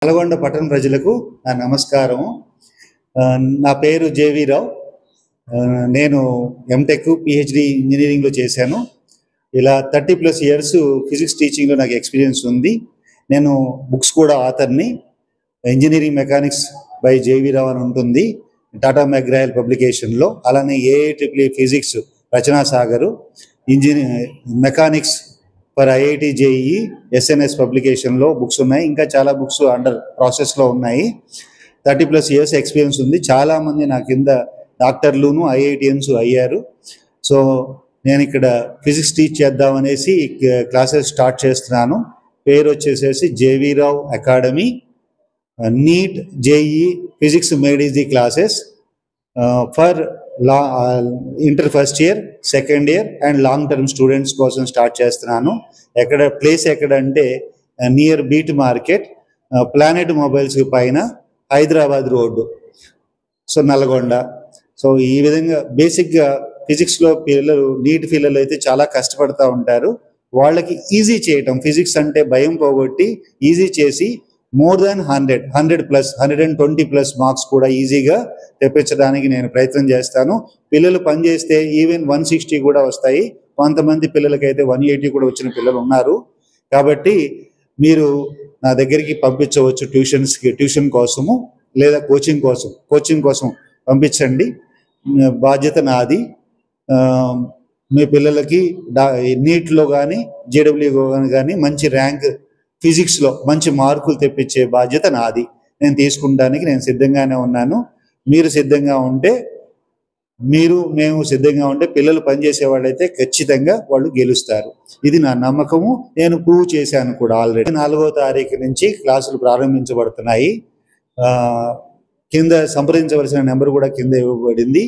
నల్గొండ పట్టణ ప్రజలకు నా నమస్కారం. నా పేరు జేవి రావు. నేను ఎంటెక్ పిహెచ్డి ఇంజనీరింగ్లో చేశాను. ఇలా 30+ ఇయర్స్ ఫిజిక్స్ టీచింగ్లో నాకు ఎక్స్పీరియన్స్ ఉంది. నేను బుక్స్ కూడా ఆథర్ని. Engineering mechanics by J V Rao అని ఉంటుంది టాటా మెగ్రాయల్ పబ్లికేషన్లో. అలానే A I triple physics Rachana Sagar, mechanics for IIT JEE S N S పబ్లికేషన్లో బుక్స్ ఉన్నాయి. ఇంకా చాలా బుక్స్ అండర్ ప్రాసెస్లో ఉన్నాయి. 30+ ఇయర్స్ ఎక్స్పీరియన్స్ ఉంది. చాలామంది నా కింద డాక్టర్లును ఐఐటిఎన్స్ అయ్యారు. సో నేను ఇక్కడ ఫిజిక్స్ టీచ్ చేద్దామనేసి క్లాసెస్ స్టార్ట్ చేస్తున్నాను. పేరు వచ్చేసేసి J V Rao academy. NEET JEE physics made easy classes for inter first year, second year and long term students కోసం స్టార్ట్ చేస్తున్నాను. ప్లేస్ ఎక్కడంటే near beat market, planet mobiles పైన, Hyderabad road, so Nalgonda. So ఈ విధంగా బేసిక్గా ఫిజిక్స్లో నీట్ పిల్లలు అయితే చాలా కష్టపడుతూ ఉంటారు. వాళ్ళకి ఈజీ చేయటం, ఫిజిక్స్ అంటే భయం పోగొట్టి ఈజీ చేసి మోర్ దాన్ 100+, 120+ మార్క్స్ కూడా ఈజీగా తెప్పించడానికి నేను ప్రయత్నం చేస్తాను. పిల్లలు పనిచేస్తే ఈవెన్ 160 కూడా వస్తాయి. కొంతమంది పిల్లలకైతే 180 కూడా వచ్చిన పిల్లలు ఉన్నారు. కాబట్టి మీరు నా దగ్గరికి పంపించవచ్చు ట్యూషన్ కోసము, లేదా కోచింగ్ కోసం పంపించండి. బాధ్యత నాది. మీ పిల్లలకి నీట్లో కానీ జేడబ్ల్యూలో కానీ మంచి ర్యాంక్, ఫిజిక్స్లో మంచి మార్కులు తెప్పించే బాధ్యత నాది. నేను తీసుకుంటానికి నేను సిద్ధంగానే ఉన్నాను. మీరు సిద్ధంగా ఉంటే, మేము సిద్ధంగా ఉంటే పిల్లలు పనిచేసే వాళ్ళైతే ఖచ్చితంగా వాళ్ళు గెలుస్తారు. ఇది నా నమ్మకము. నేను ప్రూవ్ చేశాను కూడా ఆల్రెడీ. 4వ తారీఖు నుంచి క్లాసులు ప్రారంభించబడుతున్నాయి. కింద సంప్రదించవలసిన నెంబర్ కూడా కింద ఇవ్వబడింది.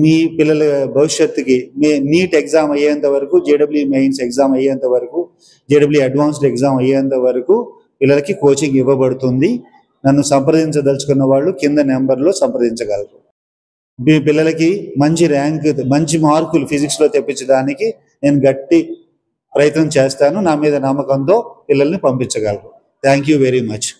మీ పిల్లల భవిష్యత్తుకి నీట్ ఎగ్జామ్ అయ్యేంత వరకు, జేడబ్ల్యూ మెయిన్స్ ఎగ్జామ్ అయ్యేంత వరకు, జేడబ్ల్యూ అడ్వాన్స్డ్ ఎగ్జామ్ అయ్యేంత వరకు పిల్లలకి కోచింగ్ ఇవ్వబడుతుంది. నన్ను సంప్రదించదలుచుకున్న వాళ్ళు కింద నెంబర్లో సంప్రదించగలరు. మీ పిల్లలకి మంచి ర్యాంక్, మంచి మార్కులు ఫిజిక్స్లో తెప్పించడానికి నేను గట్టి ప్రయత్నం చేస్తాను. నా మీద నమ్మకంతో పిల్లల్ని పంపించగలరు. Thank you very much.